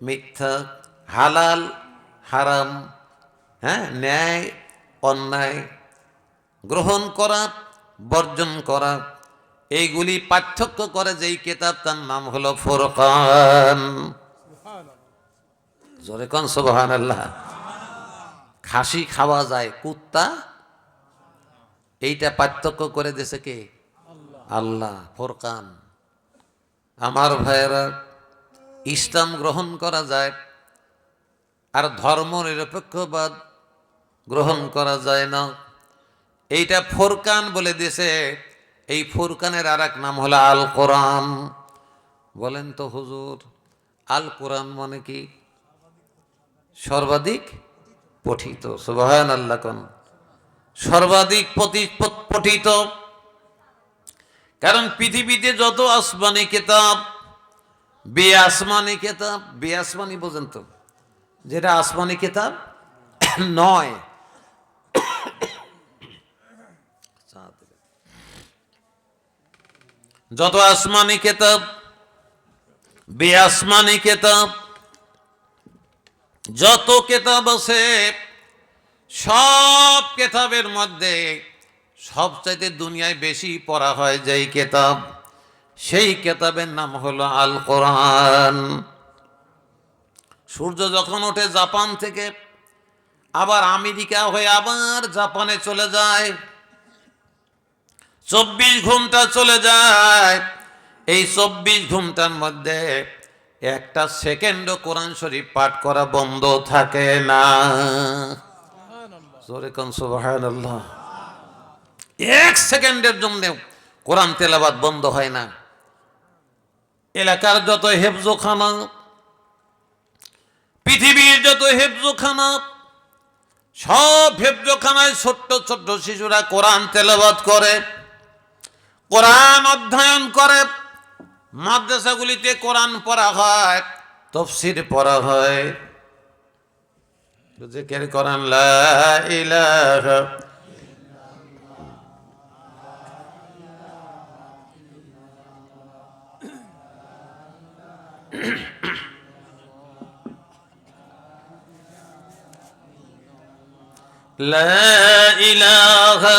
মিথ্যা, হালাল হারাম, হ্যাঁ, ন্যায় অন্যায়, গ্রহণ করা বর্জন করা, এইগুলি পার্থক্য করে যেই কিতাব তার নাম হলো ফুরকান। জোরে কোন সুবহানাল্লাহ। খাসি খাওয়া যায়, কুত্তা এইটা পার্থক্য করে দিয়েছে কে? আল্লাহ। ফুরকান। আমার ভাইয়েরা, ইসলাম গ্রহণ করা যায় আর ধর্ম নিরপেক্ষবাদ গ্রহণ করা যায় না, এইটা ফুরকান বলে দিয়েছে। এই ফুরকানের আর এক নাম হলো আল কোরআন। বলেন তো হুজুর, আল কোরআন মানে কি? সর্বাধিক পঠিত। সুবহানাল্লাহ কোন। সর্বাধিক পঠিত। কারণ পৃথিবীতে যত আসমানি কিতাব, বেআসমানি কিতাব, বেআসমানি বোঝেন তো, যেটা আসমানি কিতাব নয়, যত আসমানি কিতাব, বেআসমানি কিতাব, যত কিতাব আছে, সব কিতাবের মধ্যে সবচাইতে দুনিয়ায় বেশি পড়া হয় যেই কিতাব, সেই কিতাবের নাম হলো আল কোরআন। সূর্য যখন ওঠে জাপান থেকে, আবার আমেরিকা হয়ে আবার জাপানে চলে যায়, 24 ঘন্টা চলে যায়। এই 24 ঘন্টার মধ্যে একটা সেকেন্ডও কোরআন শরীফ পাঠ করা বন্ধ থাকে না। জোরে কোন সুবহানাল্লাহ। এক সেকেন্ডের জন্য কোরআন তেলাওয়াত বন্ধ হয় না। এলাকার যত হেফজখানা, পৃথিবীর যত হেফজখানা, সব হেফজখানায় ছোট্ট ছোট্ট শিশুরা কোরআন তেলাওয়াত করে, কোরআন অধ্যয়ন করে। মাদ্রাসাগুলিতে কোরআন পড়া হয়, তাফসীর পড়া হয়, জিকির কোরআন লা ইলাহা লা ইলাহা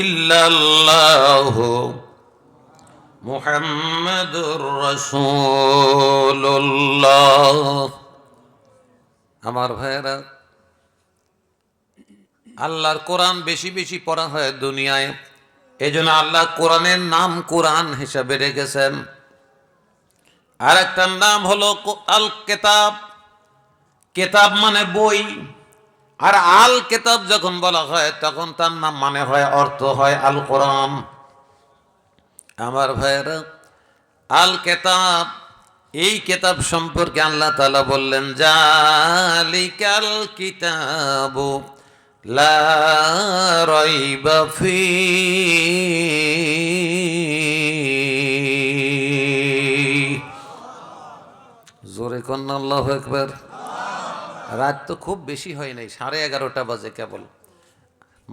ইল্লাল্লাহু মুহাম্মাদুর রাসূলুল্লাহ। আমার ভাইয়েরা, আল্লাহর কোরআন বেশি বেশি পড়া হয় দুনিয়ায়, এজন্য আল্লাহ কোরআনের নাম কোরআন হিসাবে রেখেছেন। আর একটা নাম হলো আল কিতাব। কিতাব মানে বই, আর আল কিতাব যখন বলা হয় তখন তার নাম মানে হয়, অর্থ হয় আল কোরআন। আমার ভাইয়েরা, আল কিতাব, এই কিতাব সম্পর্কে আল্লাহ তাআলা বললেন, জালিকাল কিতাবু লা রাইবা ফীহি। জোরে কন্না আল্লাহু আকবার। রাত তো খুব বেশি হয় নাই, 11:30 বাজে, কেবল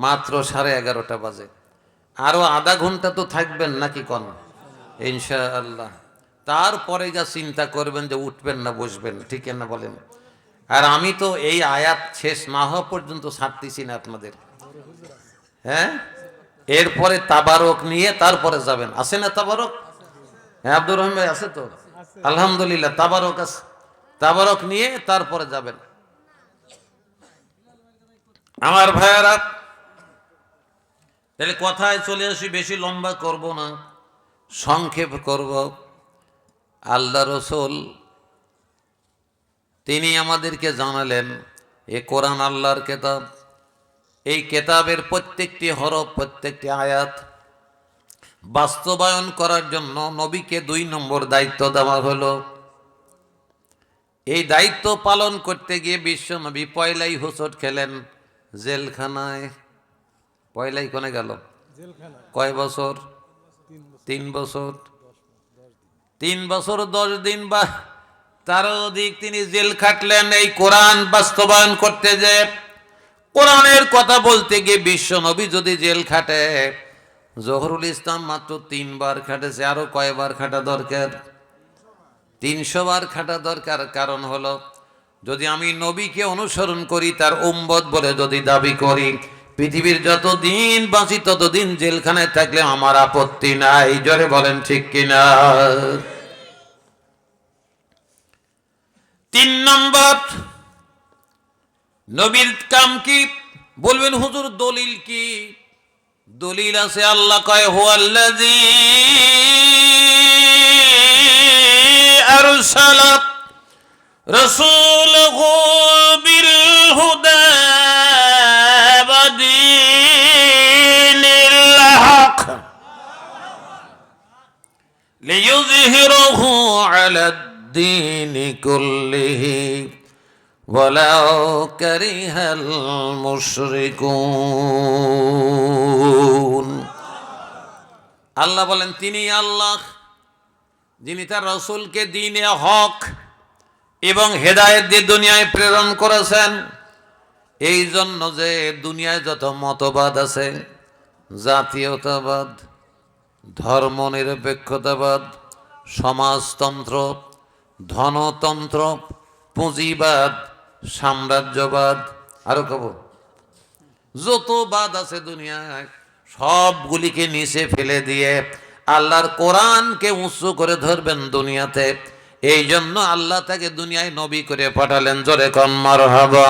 মাত্র 11:30 বাজে। আরো আধা ঘন্টা তো থাকবেন নাকি কোন? ইনশাআল্লাহ। তারপরে যা চিন্তা করবেন যে উঠবেন না বসবেন, ঠিক না বলেন? আর আমি তো এই আয়াত শেষ না হওয়া পর্যন্ত ছাড়তেছি না আপনাদের। হ্যাঁ, এরপরে তাবারক নিয়ে তারপরে যাবেন। আছে না তাবারক? হ্যাঁ, আব্দুর রহিম ভাই আছে তো? আলহামদুলিল্লাহ, তাবারক আছে। তাবারক নিয়ে তারপরে যাবেন। আমার ভাইয়ারা, তাহলে কথায় চলে আসি, বেশি লম্বা করব না, সংক্ষেপ করব। আল্লাহ রসুল তিনি আমাদেরকে জানালেন, এ কোরআন আল্লাহর কিতাব। এই কিতাবের প্রত্যেকটি হরফ, প্রত্যেকটি আয়াত বাস্তবায়ন করার জন্য নবীকে 2 নম্বর দায়িত্ব দেওয়া হলো। এই দায়িত্ব পালন করতে গিয়ে বিশ্ব নবী পয়লাই হোঁচট খেলেন জেলখানায়। পয়লাই কোনে গেল? কয় বছর? 3 বছর। 3 বছর 10 দিন বা তারও অধিক তিনি জেল খাটলেন এই কোরআন বাস্তবায়ন করতে। যে কোরআনের কথা বলতে গিয়ে বিশ্ব নবী যদি জেল খাটে, জহুরুল ইসলাম মাত্র 3 বার খাটেছে, আরো কয়বার খাটা দরকার? 300 বার খাটা দরকার। কারণ হলো যদি আমি নবীকে অনুসরণ করি, তার উম্মত বলে যদি দাবি করি, পৃথিবীর যতদিন বাঁচি ততদিন জেলখানায় থাকলে আমার আপত্তি নাই। জোরে বলেন ঠিক কিনা। 3 নম্বর, নবীর কাম কি? বলবেন হুজুর দলিল কি? দলিল আছে। আল্লাহ কয় হুয়াল্লাযী আরসালা রাসূলাহু বিল হুদা ওয়া দীনিল হক লিইয়ুযহিরাহু আলাদ দীনি কুল্লিহি ওয়ালাউ কারিহাল মুশরিকুন। আল্লাহ বলেন তিনি আল্লাহ যিনি তার রাসূলকে দ্বীনে হক এবং হেদায়েত দিয়ে দুনিয়ায় প্রেরণ করেছেন। এই জন্য যে দুনিয়ায় যত মতবাদ আছে, জাতীয়তাবাদ, ধর্মনিরপেক্ষতাবাদ, সমাজতন্ত্র, ধনতন্ত্র, পুঁজিবাদ, সাম্রাজ্যবাদ, আরো কব যত বাদ আছে দুনিয়ায়, সবগুলিকে নিচে ফেলে দিয়ে আল্লাহর কোরআনকে উঁচু করে ধরবেন দুনিয়াতে। এই জন্য আল্লাহ তাকে দুনিয়ায় নবী করে পাঠালেন। জোরে কোন মারহাবা।